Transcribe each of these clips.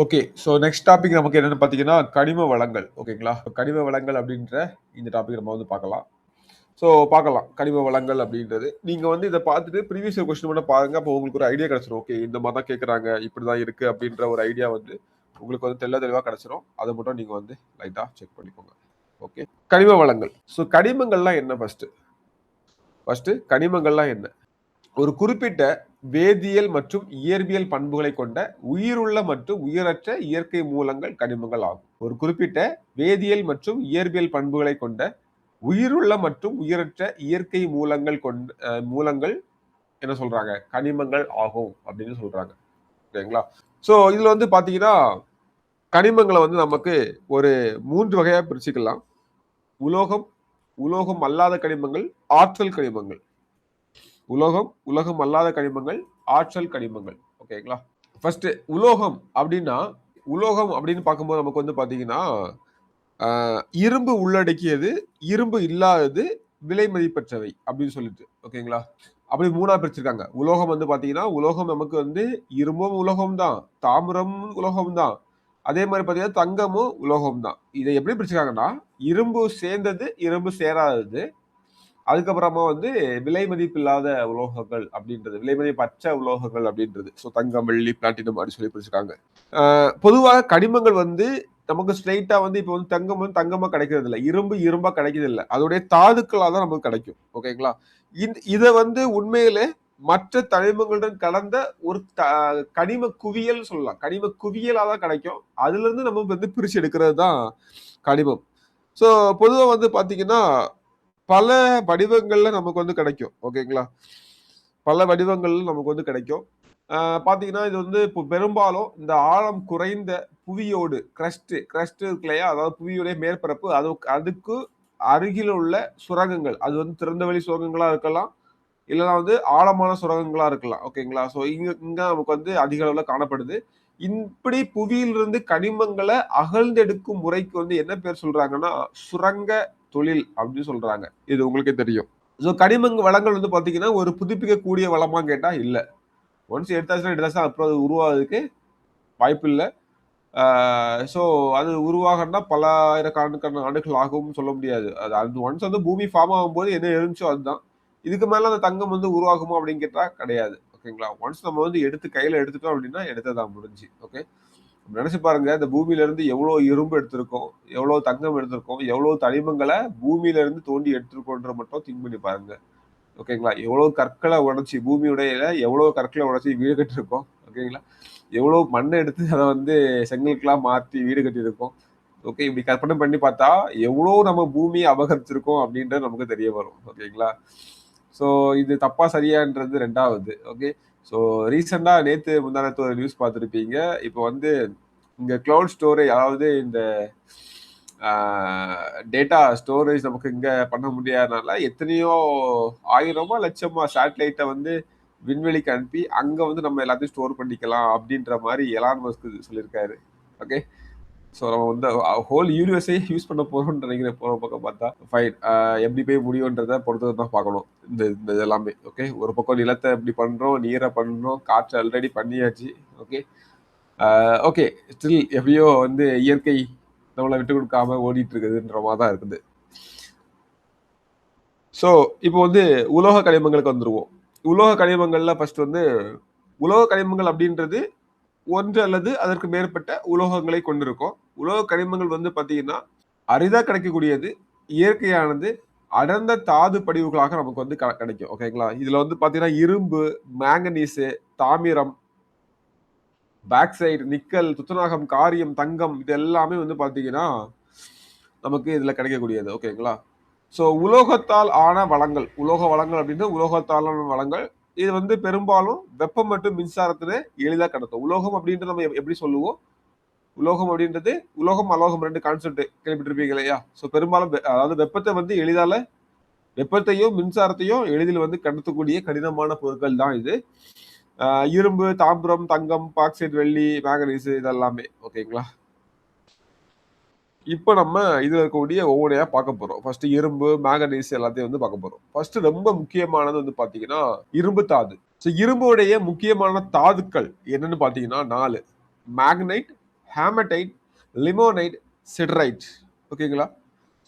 Okay. So next topic நமக்கு என்னன்னு பார்த்தீங்கன்னா, கனிம வளங்கள். ஓகேங்களா? கனிம வளங்கள் அப்படின்ற இந்த டாபிக் நம்ம வந்து பார்க்கலாம். ஸோ பார்க்கலாம். கனிம வளங்கள் அப்படின்றது. நீங்க வந்து இத பார்த்துட்டு ப்ரீவியஸ் இயர் கொஸ்டின் மட்டும் பாருங்க. அப்போ உங்களுக்கு ஒரு ஐடியா கிடைச்சிரும். ஓகே இந்த மாரி தான் கேட்கறாங்க. இப்படி தான் இருக்கு அப்படின்ற ஒரு ஐடியா வந்து உங்களுக்கு வந்து தெளிவா கிடைச்சிரும். அத மட்டும் நீங்க வந்து லைட்டா செக் பண்ணிக்கோங்க. ஓகே. கனிம வளங்கள். ஸோ கனிமங்கள்லாம் என்ன ஃபர்ஸ்ட்டு? ஃபர்ஸ்ட்டு கனிமங்கள்லாம் என்ன? ஒரு குறிப்பிட்ட வேதியியல் மற்றும் இயற்பியல் பண்புகளை கொண்ட உயிருள்ள மற்றும் உயிரற்ற இயற்கை மூலங்கள் கனிமங்கள் ஆகும். ஒரு குறிப்பிட்ட வேதியியல் மற்றும் இயற்பியல் பண்புகளை கொண்ட உயிருள்ள மற்றும் உயிரற்ற இயற்கை மூலங்கள் என்ன சொல்றாங்க? கனிமங்கள் ஆகும் அப்படின்னு சொல்றாங்க. சரிங்களா? ஸோ இதுல வந்து பாத்தீங்கன்னா கனிமங்களை வந்து நமக்கு ஒரு 3 வகையா பிரிச்சுக்கலாம். உலோகம், உலோகம் அல்லாத கனிமங்கள், ஆற்றல் கனிமங்கள். உலோகம் அல்லாத கனிமங்கள், ஆற்றல் கனிமங்கள். ஓகேங்களா? ஃபர்ஸ்ட் உலோகம் அப்படின்னு பார்க்கும்போது நமக்கு வந்து பாத்தீங்கன்னா இரும்பு உள்ளடக்கியது, இரும்பு இல்லாதது, விலை மதிப்பற்றவை அப்படின்னு சொல்லிட்டு. ஓகேங்களா? அப்படி 3ஆ பிரிச்சிருக்காங்க. உலோகம் வந்து பாத்தீங்கன்னா, உலோகம் நமக்கு வந்து இரும்பும் உலோகம் தான், தாமிரமும் உலோகம் தான். அதே மாதிரி பாத்தீங்கன்னா தங்கமும் உலோகம் தான். இதை எப்படி பிரிச்சிருக்காங்கன்னா, இரும்பு சேர்ந்தது, இரும்பு சேராதது. அதுக்கப்புறமா வந்து விலை மதிப்பில்லாத உலோகங்கள் அப்படின்றது, விலை மதிப்பற்ற உலோகங்கள் அப்படின்றது. ஸோ தங்கம், வெள்ளி, பிளாட்டினம் அப்படின்னு சொல்லி பிரிச்சிருக்காங்க. பொதுவாக கனிமங்கள் வந்து நமக்கு ஸ்ட்ரைட்டா வந்து இப்போ வந்து தங்கம் வந்து தங்கமா கிடைக்கிறது இல்லை, இரும்பா கிடைக்கிறது இல்லை, அதோடைய தாதுக்களாக தான் நமக்கு கிடைக்கும். ஓகேங்களா? இதை வந்து உண்மையிலே மற்ற தனிமங்களுடன் கலந்த ஒரு கனிம குவியல் சொல்லலாம். கனிம குவியலாக தான் கிடைக்கும். அதுல இருந்து நம்ம வந்து பிரிச்சு எடுக்கிறது தான் கனிமம். ஸோ பொதுவாக வந்து பாத்தீங்கன்னா பல வடிவங்கள்ல நமக்கு வந்து கிடைக்கும். ஓகேங்களா? பல வடிவங்கள்ல நமக்கு வந்து கிடைக்கும். பாத்தீங்கன்னா இது வந்து இப்போ பெரும்பாலும் இந்த ஆழம் குறைந்த புவியோடு கிரஸ்ட் இருக்கு இல்லையா? அதாவது புவியுடைய மேற்பரப்பு அதுக்கு அருகில் உள்ள சுரங்கங்கள், அது வந்து திறந்தவெளி சுரங்கங்களா இருக்கலாம், இல்லைன்னா வந்து ஆழமான சுரங்கங்களா இருக்கலாம். ஓகேங்களா? ஸோ இங்க நமக்கு வந்து அதிக அளவுல காணப்படுது. இப்படி புவியிலிருந்து கனிமங்களை அகழ்ந்தெடுக்கும் முறைக்கு வந்து என்ன பேர் சொல்றாங்கன்னா சுரங்க தொழில் அப்படின்னு சொல்றாங்க. இது உங்களுக்கே தெரியும். ஸோ கனிம வளங்கள் வந்து பாத்தீங்கன்னா ஒரு புதுப்பிக்கக்கூடிய வளமா கேட்டா இல்ல. ஒன்ஸ் எடுத்தாச்சுன்னா அப்புறம் அது உருவாகிறதுக்கு வாய்ப்பு இல்லை. ஸோ அது உருவாகணும்னா பல ஆயிரக்கணக்கான ஆண்டுகள் ஆகும்னு சொல்ல முடியாது. அது ஒன்ஸ் வந்து பூமி ஃபார்ம் ஆகும்போது என்ன இருந்துச்சோ அதுதான். இதுக்கு மேல அந்த தங்கம் வந்து உருவாகுமா அப்படின்னு கேட்டா கிடையாது. ஓகேங்களா? ஒன்ஸ் நம்ம வந்து கையில எடுத்துட்டோம் அப்படின்னா எடுத்ததான் முடிஞ்சு. ஓகே, நினைச்சு பாருங்க, இந்த பூமியில இருந்து எவ்வளவு இரும்பு எடுத்திருக்கோம், எவ்வளவு தங்கம் எடுத்திருக்கோம், எவ்வளவு தனிமங்களை பூமியில இருந்து தோண்டி எடுத்திருக்கோன்ற மட்டும் திங்க் பண்ணி பாருங்க. ஓகேங்களா? எவ்வளவு கற்களை உடைச்சி பூமியுடைய எவ்வளவு கற்களை உடைச்சி வீடு கட்டிருக்கோம். ஓகேங்களா? எவ்வளவு மண்ணை எடுத்து அதை வந்து செங்கலுக்கெல்லாம் மாற்றி வீடு கட்டியிருக்கோம். ஓகே, இப்படி கற்பனை பண்ணி பார்த்தா எவ்வளவு நம்ம பூமியை அபகரிச்சிருக்கோம் அப்படின்றது நமக்கு தெரிய வரும். ஓகேங்களா? ஸோ இது தப்பா சரியான்றது 2வது. ஓகே, ஸோ ரீசெண்டா முந்தானத்து ஒரு நியூஸ் பார்த்துருப்பீங்க. இப்போ வந்து இங்க கிளவுட் ஸ்டோரேஜ், அதாவது இந்த டேட்டா ஸ்டோரேஜ் நமக்கு இங்க பண்ண முடியாதனால எத்தனையோ ஆயிரமா லட்சமா சேட்டலைட்டை வந்து விண்வெளிக்கு அனுப்பி அங்க வந்து நம்ம எல்லாத்தையும் ஸ்டோர் பண்ணிக்கலாம் அப்படின்ற மாதிரி எலான் மஸ்க் சொல்லியிருக்காரு. ஓகே, ஸோ நம்ம வந்து ஹோல் யூனிவர்ஸே யூஸ் பண்ண போறோம்னு நினைக்கிறேன். போற பக்கம் பார்த்தா ஃபைன். எப்படி போய் முடியுன்றதை பொறுத்து தான் பார்க்கணும் இந்த எல்லாமே. ஓகே, ஒரு பக்கம் நிலத்தை எப்படி பண்றோம், நீரை பண்றோம், காற்று ஆல்ரெடி பண்ணியாச்சு. ஓகே, ஓகே, ஸ்டில் எப்படியோ வந்து இயற்கை நம்மளை விட்டு கொடுக்காம ஓடிட்டு இருக்குதுன்ற மாதிரி தான் இருக்குது. ஸோ இப்போ வந்து உலோக கனிமங்களுக்கு வந்துருவோம். உலோக கனிமங்கள்ல ஃபர்ஸ்ட் வந்து உலோக கனிமங்கள் அப்படின்றது ஒன்று அல்லது அதற்கு மேற்பட்ட உலோகங்களை கொண்டிருக்கும். உலோக கனிமங்கள் வந்து பாத்தீங்கன்னா அரிதா கிடைக்கக்கூடியது, இயற்கையானது, அடர்ந்த தாது படிவுகளாக நமக்கு வந்து கிடைக்கும். ஓகேங்களா? இதுல வந்து பாத்தீங்கன்னா இரும்பு, மேங்கனீஸ், தாமிரம், பாக்சைட், நிக்கல், துத்தநாகம், காரியம், தங்கம், இது எல்லாமே வந்து பாத்தீங்கன்னா நமக்கு இதுல கிடைக்கக்கூடியது. ஓகேங்களா? ஸோ உலோகத்தால் ஆன வளங்கள், உலோக வளங்கள் அப்படின்னா உலோகத்தாலான வளங்கள். இது வந்து பெரும்பாலும் வெப்பம் மற்றும் மின்சாரத்தினை எளிதாக கடத்தும். உலோகம் அப்படின்றது நம்ம எப்படி சொல்லுவோம்? உலோகம் அப்படின்றது உலோகம் அலோகம் 2 கான்செப்ட் கேள்விப்பட்டிருப்பீங்க இல்லையா? ஸோ பெரும்பாலும் அதாவது வெப்பத்தையும் மின்சாரத்தையும் எளிதில் வந்து கடத்தக்கூடிய கடினமான பொருட்கள் தான் இது. இரும்பு, தாமிரம், தங்கம், பாக்சைட், வெள்ளி, மேங்கனீஸ் இதெல்லாமே. ஓகேங்களா? இப்போ நம்ம இதுல இருக்கக்கூடிய ஒவ்வொன்றையா பார்க்க போறோம். ஃபர்ஸ்ட் இரும்பு, மேங்கனீஸ் எல்லாத்தையும் வந்து பார்க்க போறோம். ஃபர்ஸ்ட் ரொம்ப முக்கியமானது வந்து பாத்தீங்கன்னா இரும்பு தாது. ஸோ இரும்புடைய முக்கியமான தாதுக்கள் என்னன்னு பாத்தீங்கன்னா 4: மேக்னைட், ஹேமடைட், லிமோனைட், சிடரைட். ஓகேங்களா?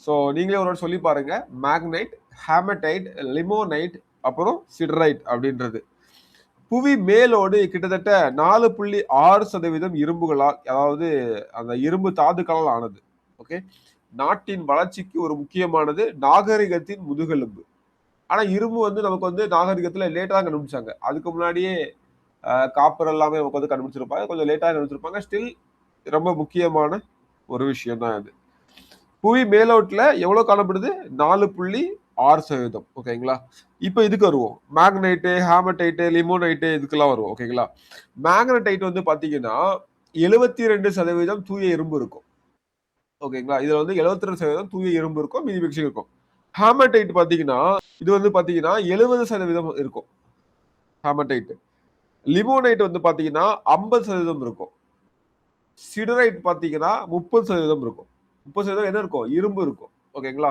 ஸோ நீங்களே ஒரு சொல்லி பாருங்க. மேக்னைட், ஹேமடைட், லிமோனைட், அப்புறம் சிடரைட் அப்படின்றது. புவி மேலோடு கிட்டத்தட்ட 4.6% இரும்புகளால், அதாவது அந்த இரும்பு தாதுக்களால் ஆனது. ஓகே, நாட்டின் வளர்ச்சிக்கு ஒரு முக்கியமானது, நாகரிகத்தின் முதுகெலும்பு. ஆனா இரும்பு வந்து நமக்கு வந்து நாகரிகத்துல லேட்டா தான் கண்டுபிடிச்சாங்க. அதுக்கு முன்னாடியே காப்பர் எல்லாமே நமக்கு வந்து கண்டுபிடிச்சிருப்பாங்க. கொஞ்சம் லேட்டா கண்டுபிடிச்சிருப்பாங்க. ஸ்டில் ரொம்ப முக்கியமான ஒரு விஷயம் தான் இது. புவி மேலோட்டுல எவ்வளவு காணப்படுது? 4.6%. ஓகேங்களா? இப்ப இதுக்கு வருவோம். மேக்னைட்டு, ஹேமடைட்டு, லிமோனைட்டு இதுக்கெல்லாம் வருவோம். ஓகேங்களா? மேக்னடைட் வந்து பாத்தீங்கன்னா 72% தூய இரும்பு இருக்கும். ஓகேங்களா? இதுல வந்து 72% தூய இரும்பு இருக்கும், மீதி மிக்சிங் இருக்கும். ஹேமடைட் பாத்தீங்கன்னா இது வந்து பாத்தீங்கன்னா 70% இருக்கும். ஹேமடைட். லிமோனைட் வந்து பாத்தீங்கன்னா 50% இருக்கும். சிடரைட் பாத்தீங்கன்னா 30% இருக்கும். 30% என்ன இருக்கும்? இரும்பு இருக்கும். ஓகேங்களா?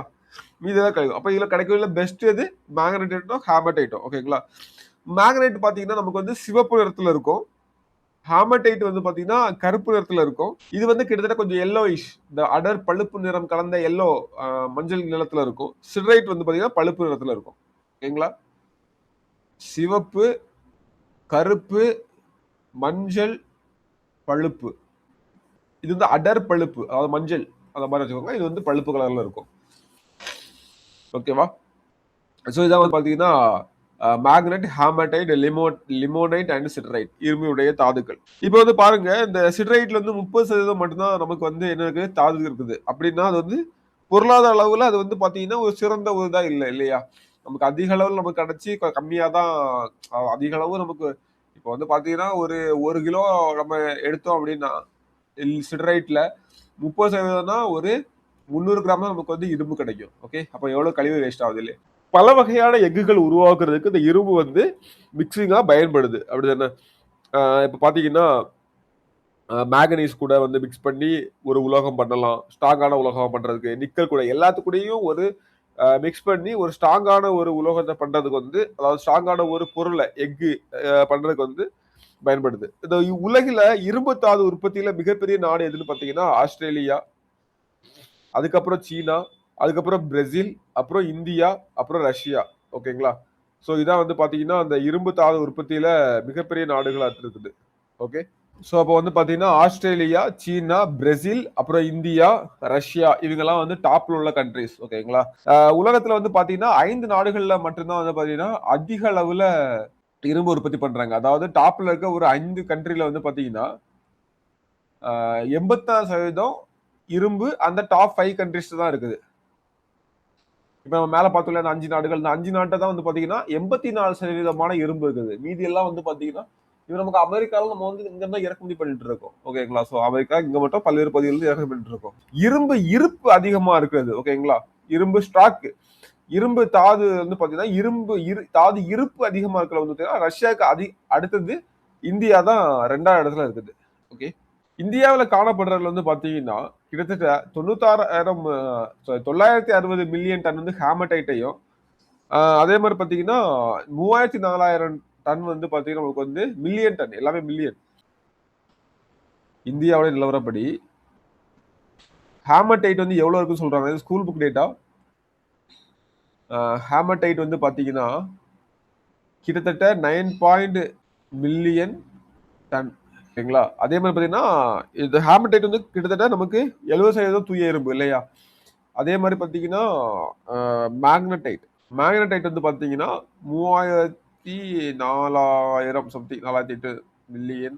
மீதிதான் கிடைக்கும். அப்ப இதுல கிடைக்கல பெஸ்ட் எது? மேக்னடைட்டும் ஹேமடைட்டும். ஓகேங்களா? மேக்னைட் பாத்தீங்கன்னா நமக்கு வந்து சிவப்பு நிறத்துல இருக்கும். ஹேமடைட் வந்து பாத்தீங்கன்னா கருப்பு நிறத்துல இருக்கும். இது வந்து கிட்டத்தட்ட கொஞ்சம் எல்லோயிஷ், இந்த அடர் பழுப்பு நிறம் கலந்த எல்லோ, மஞ்சள் நிறத்துல இருக்கும். சிடரைட் வந்து பாத்தீங்கன்னா பழுப்பு நிறத்துல இருக்கும். ஓகேங்களா? சிவப்பு, கருப்பு, மஞ்சள், பழுப்பு. இது வந்து அடர் பழுப்பு, அதாவது மஞ்சள் அந்த மாதிரி வச்சுக்கோங்க. இது வந்து பழுப்பு கலர்ல இருக்கும். ஓகேவா? ஸோ இதான் வந்து பாத்தீங்கன்னா magnet, hematite, limonite and siderite இரும்புடைய தாதுக்கள். இப்போ வந்து பாருங்க, இந்த சிடரைட்ல வந்து 30% மட்டும்தான் நமக்கு வந்து என்ன இருக்கு? தாது இருக்குது. அப்படின்னா அது வந்து பொருளாதார அளவுல அது வந்து பாத்தீங்கன்னா ஒரு சிறந்த ஒரு இதா இல்லை இல்லையா? நமக்கு அதிக அளவில் நமக்கு கிடைச்சி கம்மியா தான், அதிக அளவு நமக்கு இப்போ வந்து பாத்தீங்கன்னா ஒரு 1 கிலோ நம்ம எடுத்தோம் அப்படின்னா சிடரைட்ல 30%னா ஒரு 300 கிராம் தான் நமக்கு வந்து இரும்பு கிடைக்கும். ஓகே, அப்ப எவ்வளவு கழிவு வேஸ்ட் ஆகுது இல்லையா? பல வகையான எஃகுகள் உருவாக்குறதுக்கு இந்த இரும்பு வந்து மிக்சிங்கா பயன்படுது. அப்படிதானே? இப்ப பாத்தீங்கன்னா மேங்கனீஸ் கூட வந்து மிக்ஸ் பண்ணி ஒரு உலோகம் பண்ணலாம். ஸ்ட்ராங்கான உலோகம் பண்றதுக்கு நிக்கல் கூட எல்லாத்துக்கூடயும் ஒரு மிக்ஸ் பண்ணி ஒரு ஸ்ட்ராங்கான ஒரு உலோகத்தை பண்றதுக்கு வந்து, அதாவது ஸ்ட்ராங்கான ஒரு பொருளை எஃகு பண்றதுக்கு வந்து பயன்படுது. இந்த உலகில இரும்பு தாது உற்பத்தியில மிகப்பெரிய நாடு எதுன்னு பாத்தீங்கன்னா ஆஸ்திரேலியா, அதுக்கப்புறம் சீனா, அதுக்கப்புறம் பிரேசில், அப்புறம் இந்தியா, அப்புறம் ரஷ்யா. ஓகேங்களா? ஸோ இதான் வந்து பாத்தீங்கன்னா அந்த இரும்பு தாது உற்பத்தியில மிகப்பெரிய நாடுகளா இருக்குது. ஓகே, ஸோ அப்போ வந்து பாத்தீங்கன்னா ஆஸ்திரேலியா, சீனா, பிரேசில், அப்புறம் இந்தியா, ரஷ்யா இவங்கெல்லாம் வந்து டாப்ல உள்ள கண்ட்ரிஸ். ஓகேங்களா? உலகத்துல வந்து பாத்தீங்கன்னா 5 நாடுகள்ல மட்டும்தான் வந்து பாத்தீங்கன்னா அதிக அளவுல இரும்பு உற்பத்தி பண்றாங்க. அதாவது டாப்ல இருக்க ஒரு 5 கண்ட்ரில வந்து பாத்தீங்கன்னா 86% இரும்பு அந்த டாப் 5 கண்ட்ரிஸ் தான் இருக்குது. இப்ப நம்ம மேல பார்த்தோம்ல அந்த 5 நாடுகள், இந்த 5 நாட்ட தான் வந்து பாத்தீங்கன்னா 84% இரும்பு இருக்குது. மீதி எல்லாம் வந்து பாத்தீங்கன்னா இது நமக்கு அமெரிக்கால நம்ம வந்து இங்க தான் இறக்குமதி பண்ணிட்டு இருக்கோம். ஓகேங்களா? சோ அமெரிக்கா இங்க மட்டும் பல்வேறு பகுதிகளில் இறக்குமதி பண்ணிட்டு இருக்கோம். இரும்பு இருப்பு அதிகமா இருக்குது. ஓகேங்களா? இரும்பு ஸ்டாக், இரும்பு தாது வந்து பாத்தீங்கன்னா இரும்பு தாது இருப்பு அதிகமா இருக்கிற வந்து பாத்தீங்கன்னா ரஷ்யாவுக்கு அடுத்தது இந்தியா தான் 2வது இடத்துல இருக்குது. ஓகே, இந்தியாவுல காணப்படுறதுல வந்து பாத்தீங்கன்னா கிட்டத்தட்ட 96,000 960 மில்லியன் டன் வந்து ஹேமடைட்டையும், அதே மாதிரி பாத்தீங்கன்னா 34,000 டன் வந்து பாத்தீங்கன்னா நமக்கு வந்து மில்லியன் டன், எல்லாமே மில்லியன். இந்தியாவோட நிலவரப்படி ஹேமடைட் வந்து எவ்வளவு இருக்குன்னு சொல்றாங்க. School book data. ஹேமடைட் வந்து பாத்தீங்கன்னா கிட்டத்தட்ட 9 மில்லியன் டன். ஓகேங்களா? அதே மாதிரி பாத்தீங்கன்னா இந்த ஹேமடைட் வந்து கிட்டத்தட்ட நமக்கு 70% தூய இரும்பு இல்லையா? அதே மாதிரி பாத்தீங்கன்னா மேக்னடைட் மேக்னடைட் வந்து பாத்தீங்கன்னா 34,000 சம்திங், 408 மில்லியன்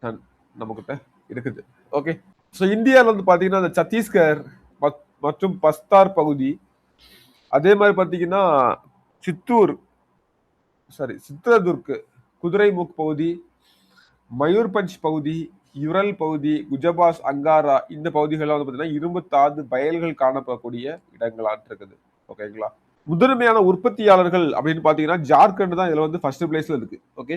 டன் நம்மகிட்ட இருக்குது. ஓகே, ஸோ இந்தியாவில் வந்து பாத்தீங்கன்னா இந்த சத்தீஸ்கர் மற்றும் பஸ்தார் பகுதி, அதே மாதிரி பாத்தீங்கன்னா சித்ரதுர்க், குதிரைமுக் பகுதி, மயூர்பஞ்ச் பகுதி, யுரல் பகுதி, குஜபாஸ், அங்காரா இந்த பகுதிகள்லாம் வந்து பாத்தீங்கன்னா இரும்பு தாது பயல்கள் காணப்படக்கூடிய இடங்களாட்டு இருக்குது. ஓகேங்களா? முதன்மையான உற்பத்தியாளர்கள் அப்படின்னு பாத்தீங்கன்னா ஜார்க்கண்ட் தான் இதுல வந்து ஃபர்ஸ்ட் பிளேஸ்ல இருக்கு. ஓகே,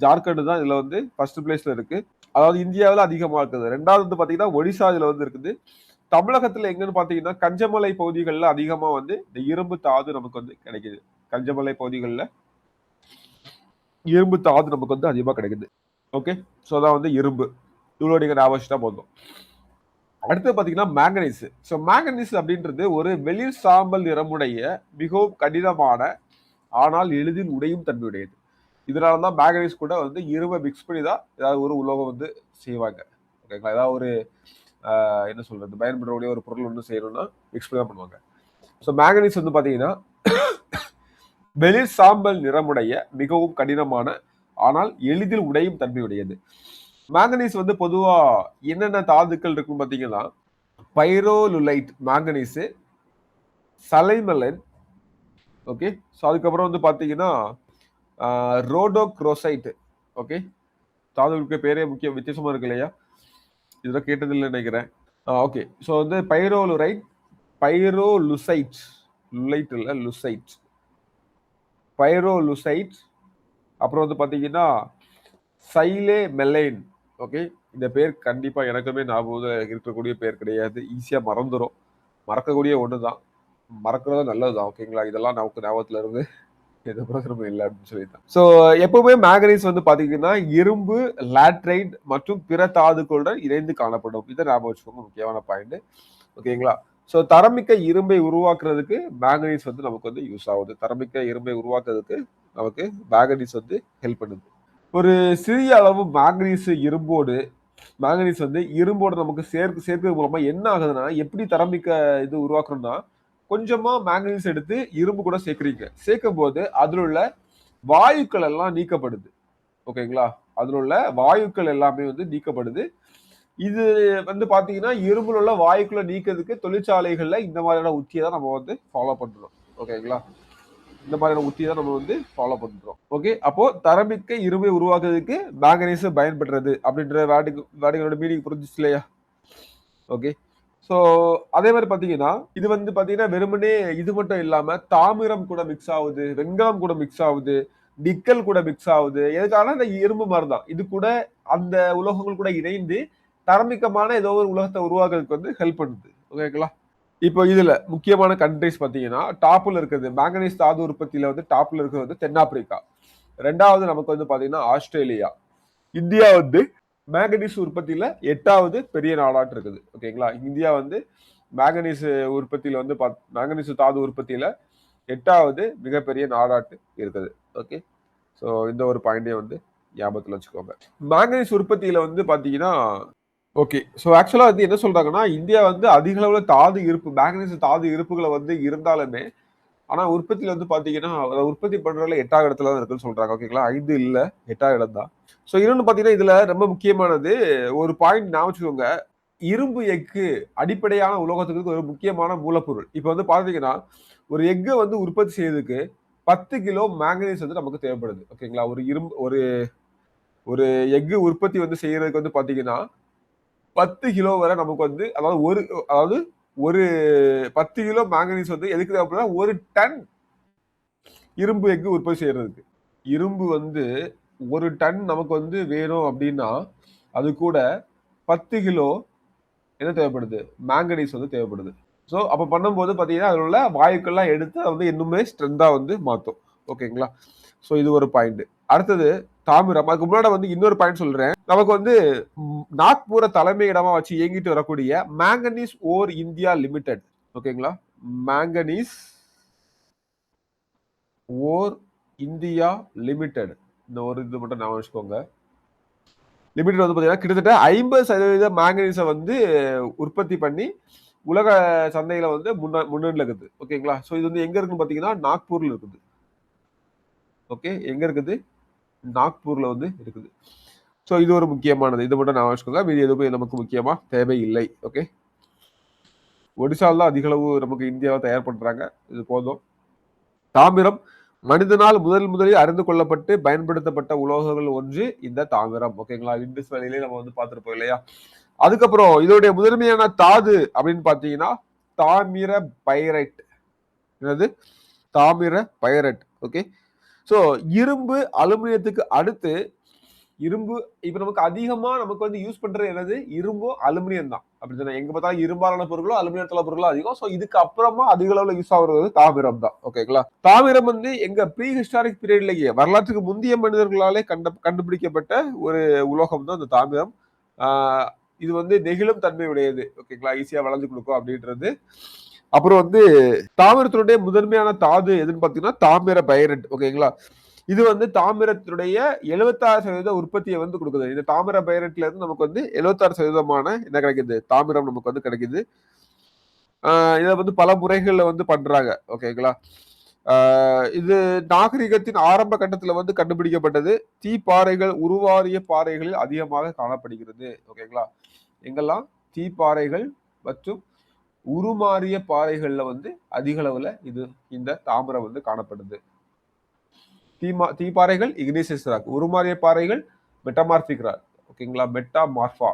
ஜார்க்கண்ட் தான் இதுல வந்து ஃபர்ஸ்ட் பிளேஸ்ல இருக்கு. அதாவது இந்தியாவில் அதிகமா இருக்குது. 2வது வந்து பாத்தீங்கன்னா ஒடிசா இதுல வந்து இருக்குது. தமிழகத்துல எங்கன்னு பாத்தீங்கன்னா கஞ்சமலை பகுதிகளில் அதிகமா வந்து இந்த இரும்பு தாது நமக்கு வந்து கிடைக்குது. கஞ்சமலை பகுதிகளில் இரும்பு தாது நமக்கு வந்து அதிகமா கிடைக்குது. ஓகே. ஸோ அதான் வந்து இரும்பு. இவ்வளோ நீங்க ஞாபகம் வச்சுட்டா போதும். அடுத்து பார்த்தீங்கன்னா மேங்கனீஸ். ஸோ மேங்கனீஸ் அப்படின்றது ஒரு வெளிர் சாம்பல் நிறமுடைய மிகவும் கடினமான ஆனால் எளிதில் உடையும் தன்மையுடையது. இதனால தான் மேங்கனீஸ் கூட வந்து இரும்பை மிக்ஸ் பண்ணி தான் ஏதாவது ஒரு உலோகம் வந்து செய்வாங்க. ஓகேங்களா? ஏதாவது ஒரு என்ன சொல்றது, பயன்படக்கூடிய ஒரு பொருள் ஒன்று செய்யணும்னா மிக்ஸ் பண்ணி தான் பண்ணுவாங்க. ஸோ மேங்கனீஸ் வந்து பார்த்தீங்கன்னா வெளிர் சாம்பல் நிறமுடைய மிகவும் கடினமான ஆனால் எளிதில் உடையும் தன்மையுடையது. மேங்கனீஸ் வந்து பொதுவா என்னென்ன தாதுக்கள் இருக்கும் பார்த்தீங்கன்னா, பைரோலுலைட் மேங்கனீஸ், சலைமலைன், ஓகே. ஸோ அதுக்கப்புறம் வந்து பார்த்தீங்கன்னா ரோடோக்ரோசைட், ஓகே. தாதுவுக்கு பேரே முக்கிய வித்தியாசமா இருக்கு இல்லையா? இதெல்லாம் கேட்டதில்லைன்னு நினைக்கிறேன். ஓகே. ஸோ வந்து பைரோலுரைட், பைரோலுசைட், லுலைட் இல்ல லுசைட், பைரோலுசைட், அப்புறம் வந்து பார்த்தீங்கன்னா சைலே மெலைன், ஓகே. இந்த பேர் கண்டிப்பா எனக்குமே ஞாபகம் இருக்கக்கூடிய பேர் கிடையாது. ஈஸியா மறந்துடும். மறக்கக்கூடிய ஒன்று தான். மறக்கிறது நல்லது தான், ஓகேங்களா? இதெல்லாம் நமக்கு ஞாபகத்துல இருந்து எந்த பிரச்சனையும் இல்லை அப்படின்னு சொல்லிட்டான். ஸோ எப்பவுமே மேங்கனீஸ் வந்து பாத்தீங்கன்னா இரும்பு, லேட்ரைட் மற்றும் பிற தாதுக்களுடன் இணைந்து காணப்படும். இதை ஞாபகம் வச்சுக்கோங்க, முக்கியமான பாயிண்ட், ஓகேங்களா? ஸோ தரமிக்க இரும்பை உருவாக்குறதுக்கு மேங்கனீஸ் வந்து நமக்கு வந்து யூஸ் ஆகுது. தரமிக்க இரும்பை உருவாக்குறதுக்கு நமக்கு மேங்கனீஸ் வந்து ஹெல்ப் பண்ணுது. ஒரு சிறிய அளவு மேங்கனீஸ் வந்து இரும்போடு நமக்கு சேர்க்கிறது மூலமா என்ன ஆகுதுன்னா, எப்படி தரமிக்க இது உருவாக்குறோம்னா, கொஞ்சமா மேங்கனீஸ் எடுத்து இரும்பு கூட சேர்க்கிறீங்க. சேர்க்கும் போது அதில் உள்ள வாயுக்கள் எல்லாம் நீக்கப்படுது. ஓகேங்களா? அதில் உள்ள வாயுக்கள் எல்லாமே வந்து நீக்கப்படுது. இது வந்து பாத்தீங்கன்னா இரும்புல உள்ள வாயுக்களை நீக்கிறதுக்கு தொழிற்சாலைகள்ல இந்த மாதிரியான உத்தியை தான் நம்ம வந்து ஃபாலோ பண்றோம். ஓகேங்களா? இந்த மாதிரியான உத்தியை தான் நம்ம வந்து ஃபாலோ பண்றோம். ஓகே. அப்போ தரமிக்க இரும்பை உருவாக்குறதுக்கு மேங்கனீஸ் பயன்படுறது அப்படின்ற வேர்டுகளோட மீனிங் புரிஞ்சிச்சு இல்லையா? ஓகே. ஸோ அதே மாதிரி பார்த்தீங்கன்னா இது வந்து பார்த்தீங்கன்னா வெறுமனே இது மட்டும் இல்லாம தாமிரம் கூட மிக்ஸ் ஆகுது, வெண்கலம் கூட மிக்ஸ் ஆகுது, நிக்கல் கூட மிக்ஸ் ஆகுது. எதுக்காக இந்த இரும்பு மாதிரி தான். இது கூட அந்த உலோகங்கள் கூட இணைந்து தரமிக்கமான ஏதோ ஒரு உலகத்தை உருவாக்குறதுக்கு வந்து ஹெல்ப் பண்ணுது. ஓகேங்களா? இப்போ இதுல முக்கியமான கண்ட்ரிஸ் பார்த்தீங்கன்னா டாப்ல இருக்கிறது மேங்கனீஸ் தாது உற்பத்தியில வந்து டாப்ல இருக்கிறது வந்து தென்னாப்பிரிக்கா. ரெண்டாவது நமக்கு வந்து பார்த்தீங்கன்னா ஆஸ்திரேலியா. இந்தியா வந்து மேங்கனீஸ் உற்பத்தியில 8வது பெரிய நாடாட்டு இருக்குது. ஓகேங்களா? இந்தியா வந்து மேங்கனீஸ் உற்பத்தியில வந்து மேங்கனீஸ் தாது உற்பத்தியில 8வது மிகப்பெரிய நாடாட்டு இருக்குது. ஓகே. ஸோ இந்த ஒரு பாயிண்டையும் வந்து ஞாபகத்தில் வச்சுக்கோங்க. மேங்கனீஸ் உற்பத்தியில வந்து பாத்தீங்கன்னா ஓகே. ஸோ ஆக்சுவலா வந்து என்ன சொல்றாங்கன்னா, இந்தியா வந்து அதிக அளவுல மேங்கனீஸ் தாது இருப்புகளை வந்து இருந்தாலுமே, ஆனா உற்பத்தியில வந்து பாத்தீங்கன்னா உற்பத்தி பண்றதுல 8வது இடத்துல தான் இருக்குன்னு சொல்றாங்க. ஓகேங்களா? 5 இல்ல, 8வது இடம் தான். ஸோ இன்னொன்னு பாத்தீங்கன்னா இதுல ரொம்ப முக்கியமானது ஒரு பாயிண்ட் ஞாபகம் வச்சுக்கோங்க. இரும்பு எஃகு அடிப்படையான உலோகத்துக்கு ஒரு முக்கியமான மூலப்பொருள். இப்ப வந்து பாத்தீங்கன்னா ஒரு எஃகு வந்து உற்பத்தி செய்யறதுக்கு 10 கிலோ மேங்கனீஸ் வந்து நமக்கு தேவைப்படுது. ஓகேங்களா? ஒரு எஃகு உற்பத்தி வந்து செய்யறதுக்கு வந்து பாத்தீங்கன்னா 10 கிலோ வரை நமக்கு வந்து அதாவது ஒரு 10 கிலோ மேங்கனீஸ் வந்து எதுக்கு தேவைப்படுதா, ஒரு டன் இரும்பு எஃகு உற்பத்தி செய்யறதுக்கு. இரும்பு வந்து ஒரு டன் நமக்கு வந்து வேணும் அப்படின்னா அது கூட 10 கிலோ என்ன தேவைப்படுது, மேங்கனீஸ் வந்து தேவைப்படுது. ஸோ அப்ப பண்ணும்போது பாத்தீங்கன்னா அதில் உள்ள வாயுக்கள்லாம் எடுத்து அதை வந்து இன்னுமே ஸ்ட்ரென்தா வந்து மாற்றும். ஓகேங்களா? ஸோ இது ஒரு பாயிண்ட். அடுத்தது தாமிரம். அதுக்கு முன்னாடி வந்து இன்னொரு பாயிண்ட் சொல்றேன். நமக்கு வந்து நாக்பூரை தலைமையிடமா வச்சு இயங்கிட்டு வரக்கூடிய மேங்கனீஸ் ஓர் இந்தியா லிமிடெட். ஓகேங்களா? மேங்கனீஸ் ஓர் இந்தியா லிமிடெட். இந்த ஒரு இது மட்டும் ஞாபகம் வச்சுக்கோங்க. லிமிடெட் வந்து பாத்தீங்கன்னா கிட்டத்தட்ட 50% மேங்கனீஸை வந்து உற்பத்தி பண்ணி உலக சந்தையில வந்து முன்னணியில் இருக்குது. ஓகேங்களா? ஸோ இது வந்து எங்க இருக்குன்னு பாத்தீங்கன்னா நாக்பூர்ல இருக்குது. ஓகே. எங்க இருக்குது? நாக்பூர்ல வந்து இருக்குது. ஸோ இது ஒரு முக்கியமானது. இதை மட்டும் நான் வச்சுக்கோங்க. மீதி எதுவுமே நமக்கு முக்கியமா தேவையில்லை. ஓகே. ஒடிசால தான் அதிக அளவு நமக்கு இந்தியாவை தயார் பண்றாங்க. இது போதும். தாமிரம் மனிதனால் முதலில் அறிந்து கொள்ளப்பட்டு பயன்படுத்தப்பட்ட உலோகங்கள் ஒன்று இந்த தாமிரம். ஓகேங்களா? இண்டஸ் வேலையிலே நம்ம வந்து பார்த்துருப்போம் இல்லையா? அதுக்கப்புறம் இதோடைய முதன்மையான தாது அப்படின்னு பாத்தீங்கன்னா தாமிர பைரைட். என்னது? தாமிர பைரைட். ஓகே. ஸோ இரும்பு, அலுமினியத்துக்கு அடுத்து இரும்பு இப்ப நமக்கு அதிகமா நமக்கு வந்து யூஸ் பண்றது என்னது? இரும்பும், அலுமினியம் தான். அப்படித்தானே? எங்க பார்த்தாலும் இரும்பாலான பொருட்களோ, அலுமினியத்தால பொருட்களோ அதிகம். சோ இதுக்கு அப்புறமா அதிக அளவுல யூஸ் ஆகுறது வந்து தாமிரம் தான். ஓகேங்களா? தாமிரம் வந்து எங்க ப்ரீ ஹிஸ்டாரிக் பீரியட்லயே வரலாற்றுக்கு முந்தைய மனிதர்களாலே கண்டுபிடிக்கப்பட்ட ஒரு உலோகம் தான் இந்த தாமிரம். இது வந்து நெகிழும் தன்மை உடையது. ஓகேங்களா? ஈஸியா வளைஞ்சு கொடுக்கும் அப்படின்றது. அப்புறம் வந்து தாமிரத்தினுடைய முதன்மையான தாது எதுன்னு பாத்தீங்கன்னா தாமிர பைரட். ஓகேங்களா? இது வந்து தாமிரத்தினுடைய 76% உற்பத்தியை வந்து கொடுக்குது. இந்த தாமிர பைரட்ல இருந்து நமக்கு வந்து 76% என்ன கிடைக்குது? தாமிரம் நமக்கு வந்து கிடைக்குது. இதை வந்து பல முறைகள்ல வந்து பண்றாங்க. ஓகேங்களா? இது நாகரிகத்தின் ஆரம்ப கட்டத்துல வந்து கண்டுபிடிக்கப்பட்டது. தீப்பாறைகள் உருவாரிய பாறைகளில் அதிகமாக காணப்படுகிறது. ஓகேங்களா? எங்கெல்லாம் தீப்பாறைகள் மற்றும் உருமாறிய பாறைகள்ல வந்து அதிக அளவுல இந்த தாமிரம் வந்து காணப்படுது. தீப்பாறைகள் இக்னிசியஸ் ராக், உருமாறிய பாறைகள் மெட்டமார்பிக் ராக். ஓகேங்களா? மெட்டாமார்பா.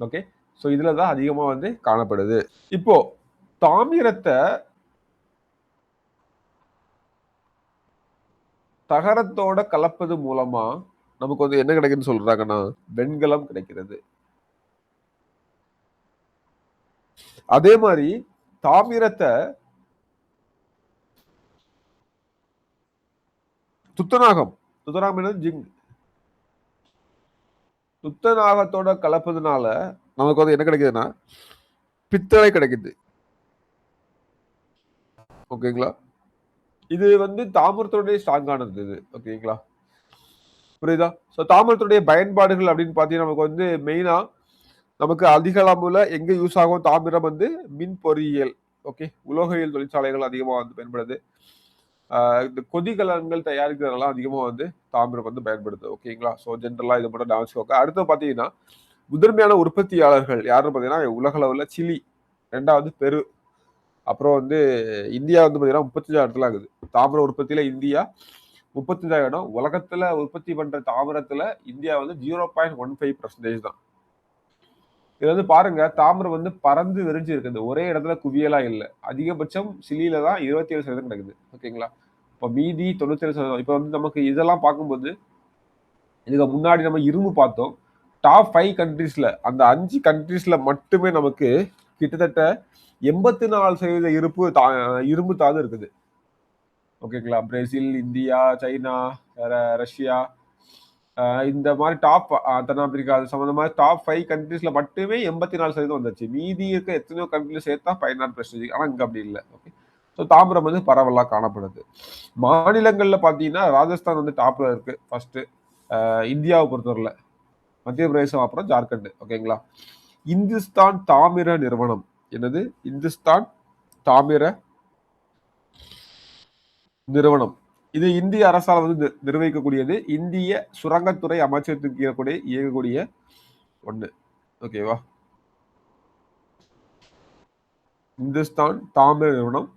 ஓகே, ஸோ இதுல தான் அதிகமா வந்து காணப்படுது. இப்போ தாமிரத்தை தகரத்தோட கலப்பது மூலமா நமக்கு வந்து என்ன கிடைக்குன்னு சொல்றாங்கன்னா வெண்கலம் கிடைக்கிறது. அதே மாதிரி தாமிரத்தை துத்தநாகம் ஜிங்க் துத்தநாகத்தோட கலப்பதுனால நமக்கு வந்து என்ன கிடைக்குதுன்னா பித்தளை கிடைக்குது. ஓகேங்களா? இது வந்து தாமிரத்துடைய ஸ்ட்ராங்கானது இது. ஓகேங்களா? புரியுதா? ஸோ தாமிரத்துடைய பயன்பாடுகள் அப்படின்னு பார்த்தீங்கன்னா நமக்கு வந்து மெயினா நமக்கு அதிக அளவுல எங்க யூஸ் ஆகும் தாமிரம் வந்து மின் பொறியியல், ஓகே, உலோகவியல் தொழிற்சாலைகள் அதிகமா வந்து பயன்படுது. இந்த கொதிகலன்கள் தயாரிக்கிறதெல்லாம் அதிகமா வந்து தாமிரம் வந்து பயன்படுது. ஓகேங்களா? ஸோ ஜென்ரலா இது மட்டும் நான் வச்சுக்கோங்க. அடுத்து பார்த்தீங்கன்னா முதன்மையான உற்பத்தியாளர்கள் யாருன்னு பார்த்தீங்கன்னா உலக அளவுல சிலி, 2வது பெரு, அப்புறம் வந்து இந்தியா வந்து பார்த்தீங்கன்னா 35 இடத்துல ஆகுது. தாமிர உற்பத்தியில இந்தியா 35 இடம். உலகத்துல உற்பத்தி பண்ற தாமிரத்துல இந்தியா வந்து 0.15% தான். இது வந்து பாருங்க, தாமிரம் வந்து பறந்து விரிஞ்சு இருக்குது. ஒரே இடத்துல குவியலா இல்லை. அதிகபட்சம் சிலியில தான் 27% கிடைக்குது. ஓகேங்களா? இப்போ மீதி 97%. இப்போ வந்து நமக்கு இதெல்லாம் பார்க்கும்போது இதுக்கு முன்னாடி நம்ம இரும்பு பார்த்தோம். டாப் 5 கண்ட்ரீஸ்ல அந்த 5 கண்ட்ரீஸ்ல மட்டுமே நமக்கு கிட்டத்தட்ட 84% இரும்பு தாது இருக்குது. ஓகேங்களா? பிரேசில், இந்தியா, சைனா, ரஷ்யா, இந்த மாதிரி டாப் தென்னாப்பிரிக்கா அது சம்பந்தமா டாப் 5 கண்ட்ரீஸ்ல மட்டுமே 84% வந்துச்சு. மீதி இருக்க எத்தனையோ கண்ட்ரில சேர்த்தா 16%. ஆனா இங்க அப்படி இல்லை. ஓகே, ஸோ தாமிரம் வந்து பரவலா காணப்படுது. மாநிலங்கள்ல பாத்தீங்கன்னா ராஜஸ்தான் வந்து டாப்ல இருக்கு ஃபர்ஸ்ட். இந்தியாவை பொறுத்தவரையில மத்திய பிரதேசம், அப்புறம் ஜார்க்கண்ட். ஓகேங்களா? இந்துஸ்தான் தாமிர நிறுவனம் என்னது? இந்துஸ்தான் தாமிர நிறுவனம். இது இந்திய அரசால் வந்து நிர்வகிக்கக்கூடியது. இந்திய சுரங்கத்துறை அமைச்சகத்துக்கு இயங்கக்கூடிய ஒண்ணு. ஓகேவா? இந்துஸ்தான் தாமிர நிறுவனம்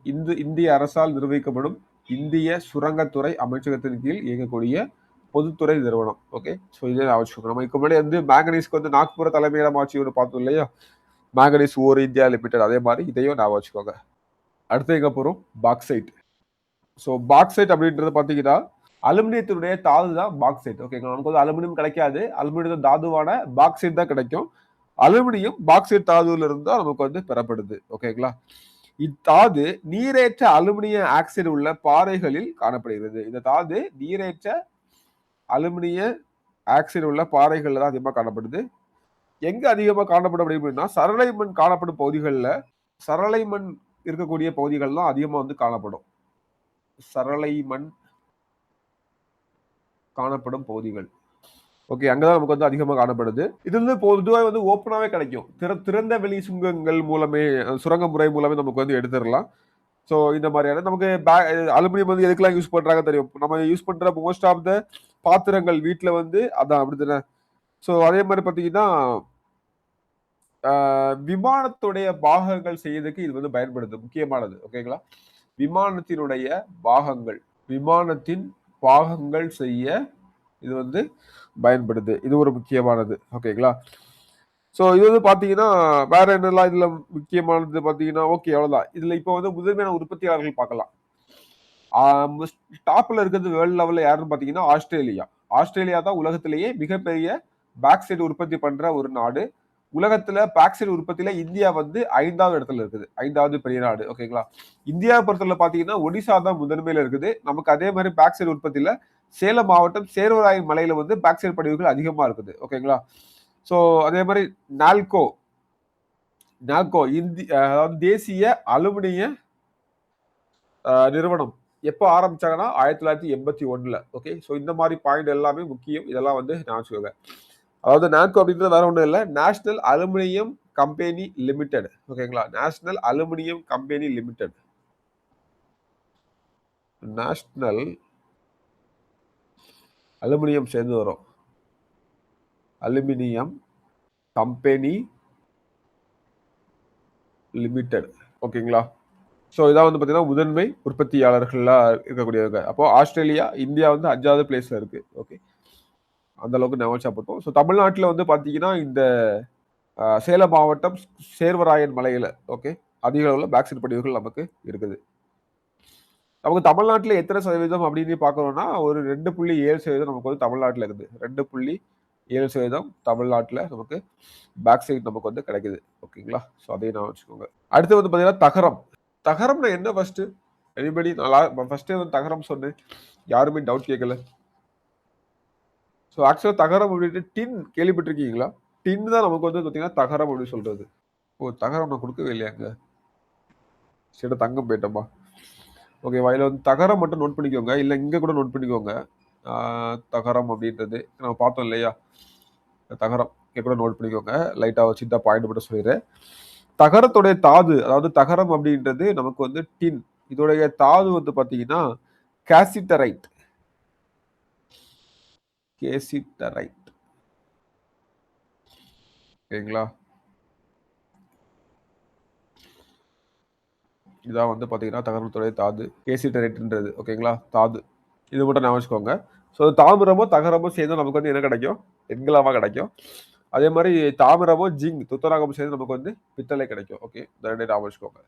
இந்திய அரசால் நிர்வகிக்கப்படும் இந்திய சுரங்கத்துறை அமைச்சகத்தின் கீழ் இயங்கக்கூடிய பொதுத்துறை நிறுவனம். ஓகே, ஸோ இதே அவசியம். நம்ம இதுக்கு முன்னாடி வந்து மேங்கனீஸ்க்கு வந்து நாக்புர தலைமையிடம் ஆட்சி ஒன்று பார்த்தோம் இல்லையா? மேங்கனீஸ் ஓர் இந்தியா லிமிடெட். அதே மாதிரி இதையும் நான் வச்சுக்கோங்க. அடுத்து எங்க போறோம்? பாக்சைட். ஸோ பாக்சைட் அப்படின்றது பார்த்தீங்கன்னா அலுமினியத்தினுடைய தாது தான் பாக்சைட். ஓகேங்களா? நமக்கு வந்து அலுமினியம் கிடைக்காது. அலுமினியம் தாதுவான பாக்சைட் தான் கிடைக்கும். அலுமினியம் பாக்சைட் தாதுல இருந்து தான் நமக்கு வந்து பெறப்படுது. ஓகேங்களா? இத்தாது நீரேற்ற அலுமினிய ஆக்சைடு உள்ள பாறைகளில் காணப்படுகிறது. இந்த தாது நீரேற்ற அலுமினிய ஆக்சைடு உள்ள பாறைகள்ல தான் அதிகமாக காணப்படுது. எங்க அதிகமாக காணப்படும் அப்படின்னா சரளை மண் காணப்படும் பகுதிகளில், சரளை மண் இருக்கக்கூடிய பகுதிகள் தான் அதிகமா வந்து காணப்படும். சரளை மண் காணப்படும் பகுதிகள். ஓகே, அங்கதான் நமக்கு வந்து அதிகமாக காணப்படுது. இது வந்து பொதுவாக வந்து ஓப்பனாவே கிடைக்கும். திறந்த வெளி சுங்கங்கள் மூலமே, சுரங்க முறை மூலமே நமக்கு வந்து எடுத்துடலாம். ஸோ இந்த மாதிரியான நமக்கு அலுமினியம் வந்து எதுக்கெல்லாம் யூஸ் பண்றாங்க தெரியும். நம்ம யூஸ் பண்ற மோஸ்ட் ஆஃப் த பாத்திரங்கள் வீட்டுல வந்து அதான் அப்படித்தானே. ஸோ அதே மாதிரி பார்த்தீங்கன்னா விமானத்துடைய பாகங்கள் செய்யறதுக்கு இது வந்து பயன்படுது. முக்கியமானது. ஓகேங்களா? விமானத்தினுடைய விமானத்தின் பாகங்கள் செய்ய இது வந்து பயன்படுது. இது ஒரு முக்கியமானது. ஓகேங்களா? ஸோ இது வந்து பாத்தீங்கன்னா வேற என்னெல்லாம் இதுல முக்கியமானது பாத்தீங்கன்னா, ஓகே அவ்வளவுதான். இதுல இப்போ வந்து முதன்மையான உற்பத்தியாளர்கள் பார்க்கலாம். டாப்ல இருக்கிறது வேர்ல்ட் லெவல்ல யாருன்னு பாத்தீங்கன்னா ஆஸ்திரேலியா தான் உலகத்திலேயே மிகப்பெரிய பாக்சைட் உற்பத்தி பண்ற ஒரு நாடு. உலகத்துல பாக்சைட் உற்பத்தியில இந்தியா வந்து 5வது இடத்துல இருக்குது. 5வது பெரிய நாடு. ஓகேங்களா? இந்தியாவை பொறுத்தவரை பாத்தீங்கன்னா ஒடிசா தான் முதன்மையில இருக்குது. நமக்கு அதே மாதிரி பாக்சைட் உற்பத்தியில சேலம் மாவட்டம் சேர்வராயன் மலையில வந்து பாக்சைட் படிவுகள் அதிகமா இருக்குது. ஓகேங்களா? சோ அதே மாதிரி நால்கோ அதாவது தேசிய அலுமினிய நிறுவனம் எப்போ ஆரம்பிச்சாங்கன்னா 1981ல. ஓகே, ஸோ இந்த மாதிரி பாயிண்ட் எல்லாமே முக்கியம். இதெல்லாம் வந்து ஞாபகம். அதாவது நான்கோ அப்படின்றது வேற ஒன்றும் இல்லை, நேஷனல் அலுமினியம் கம்பெனி லிமிடெட். ஓகேங்களா? National aluminium company limited. National aluminium சேர்ந்து வரும். Aluminium company limited. ஓகேங்களா? ஸோ இதான் வந்து பார்த்தீங்கன்னா முதன்மை உற்பத்தியாளர்களாக இருக்கக்கூடியவங்க. அப்போ ஆஸ்திரேலியா, இந்தியா வந்து 5வது பிளேஸ்ல இருக்கு. ஓகே, அந்த அளவுக்கு ஞாபகம். ஸோ தமிழ்நாட்டில் வந்து பார்த்தீங்கன்னா இந்த சேலம் மாவட்டம் சேர்வராயன் மலையில ஓகே அதிக அளவில் பாக்சைட் படிவுகள் நமக்கு இருக்குது. நமக்கு தமிழ்நாட்டில் எத்தனை சதவீதம் அப்படின்னு பார்க்கணும்னா ஒரு 2.7% நமக்கு வந்து தமிழ்நாட்டில் இருக்குது. 2.7% தமிழ்நாட்டில் நமக்கு பாக்சைட் நமக்கு வந்து கிடைக்குது. ஓகேங்களா? ஸோ அதையும் நான் வச்சுக்கோங்க. அடுத்து வந்து பார்த்தீங்கன்னா தகரம். தகரம்னா என்ன ஃபர்ஸ்ட்? எனிபடி? நான் ஃபர்ஸ்டே வந்து தகரம் சொன்னேன், யாருமே டவுட் கேட்கல. ஸோ ஆக்சுவலாக தகரம் அப்படின்ட்டு டின் கேள்விப்பட்டிருக்கீங்களா? டின் தான் நமக்கு வந்து பார்த்தீங்கன்னா தகரம் அப்படின்னு சொல்றது. ஓ, தகரம் நான் கொடுக்கவே இல்லையாங்க. சரி, தங்கம் போயிட்டோமா? ஓகே, வயல வந்து தகரம் மட்டும் நோட் பண்ணிக்கோங்க, இல்லை இங்கே கூட நோட் பண்ணிக்கோங்க. தகரம் அப்படின்றது நம்ம பார்த்தோம் இல்லையா? தகரம் இங்கே கூட நோட் பண்ணிக்கோங்க. லைட்டாக வச்சுட்டா பாயிண்ட் மட்டும் சொல்லிடுறேன். தகரத்துடைய தாது, அதாவது தகரம் அப்படின்றது நமக்கு வந்து டின். இதோடைய தாது வந்து பார்த்தீங்கன்னா கேசிட்டரைட். ஓகேங்களா? இதான் வந்து பார்த்தீங்கன்னா தகரத்துடைய தாது கேசிட்டரைட்ன்றது. ஓகேங்களா? தாது, இது மட்டும் ஞாபகம் வச்சுக்கோங்க. ஸோ தாமிரமோ தகரமோ சேர்ந்து நமக்கு வந்து என்ன கிடைக்கும்? வெண்கலமா கிடைக்கும். அதே மாதிரி தாமிரமோ ஜிங் துத்தநாகமும் சேர்ந்து நமக்கு வந்து பித்தளை கிடைக்கும். ஓகே, இந்த ரெண்டு ஞாபகம் வச்சுக்கோங்க.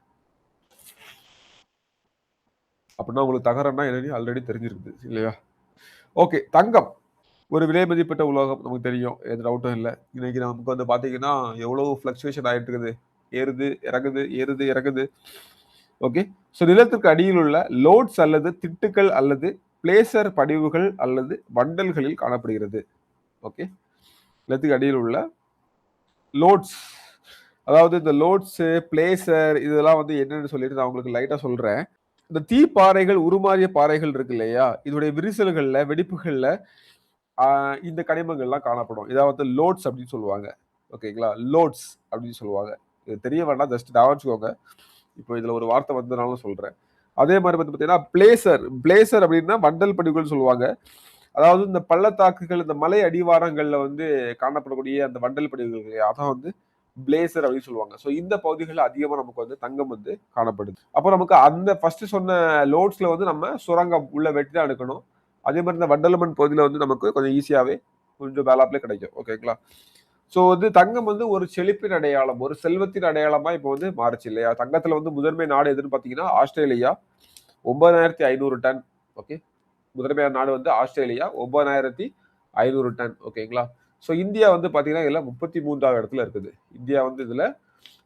அப்படின்னா உங்களுக்கு தகரம்னா என்னன்னு ஆல்ரெடி தெரிஞ்சிருக்குது இல்லையா? ஓகே, தங்கம் ஒரு விலை மதிப்பட்ட உலோகம், நமக்கு தெரியும், எது டவுட்டும் இல்லை. இன்னைக்கு நமக்கு வந்து பார்த்தீங்கன்னா எவ்வளவு ஃப்ளக்சுவேஷன் ஆகிட்டு இருக்குது, ஏறுது இறங்குது, ஏறுது இறங்குது. ஓகே, ஸோ நிலத்திற்கு அடியில் உள்ள லோட்ஸ் அல்லது திட்டுக்கள் அல்லது பிளேசர் படிவுகள் அல்லது வண்டல்களில் காணப்படுகிறது. ஓகே, நிலத்துக்கு அடியில் உள்ள லோட்ஸ், அதாவது இந்த லோட்ஸ் பிளேசர் இதெல்லாம் வந்து என்னன்னு சொல்லிட்டு நான் உங்களுக்கு லைட்டா சொல்றேன். இந்த தீப்பாறைகள் உருமாறிய பாறைகள் இருக்கு இல்லையா, இதோடைய விரிசல்கள்ல வெடிப்புகள்ல இந்த கனிமங்கள்லாம் காணப்படும். இதை வந்து லோட்ஸ் அப்படின்னு சொல்லுவாங்க. ஓகேங்களா? லோட்ஸ் அப்படின்னு சொல்லுவாங்க. இது தெரிய வேண்டாம், ஜஸ்ட் ஞாபகம் வச்சுக்கோங்க. இப்போ இதுல ஒரு வார்த்தை வந்ததுனாலும் சொல்றேன். அதே மாதிரி வந்து பார்த்தீங்கன்னா பிளேசர் அப்படின்னா வண்டல் படிவுகள் சொல்லுவாங்க. அதாவது இந்த பள்ளத்தாக்குகள், இந்த மலை அடிவாரங்கள்ல வந்து காணப்படக்கூடிய அந்த வண்டல் படிவுகள், அதான் வந்து பிளேசர் அப்படின்னு சொல்லுவாங்க. ஸோ இந்த பகுதிகளில் அதிகமாக நமக்கு வந்து தங்கம் வந்து காணப்படுது. அப்போ நமக்கு அந்த ஃபர்ஸ்ட் சொன்ன லோட்ஸ்ல வந்து நம்ம சுரங்கம் உள்ள வெட்டி தான் எடுக்கணும். அதே மாதிரி இந்த வண்டலமன் பகுதியில் வந்து நமக்கு கொஞ்சம் ஈஸியாவே கொஞ்சம் வேலாப்லேயே கிடைக்கும். ஓகேங்களா? ஸோ வந்து தங்கம் வந்து ஒரு செழிப்பின் அடையாளம், ஒரு செல்வத்தின் அடையாளமா இப்போ வந்து மாறுச்சு இல்லையா? தங்கத்துல வந்து முதன்மை நாடு எதுன்னு பார்த்தீங்கன்னா ஆஸ்திரேலியா, 9500 டன். ஓகே, முதன்மையான நாடு வந்து ஆஸ்திரேலியா, 9500 டன். ஓகேங்களா? ஸோ இந்தியா வந்து பார்த்தீங்கன்னா இதுல 33வது இடத்துல இருக்குது. இந்தியா வந்து இதுல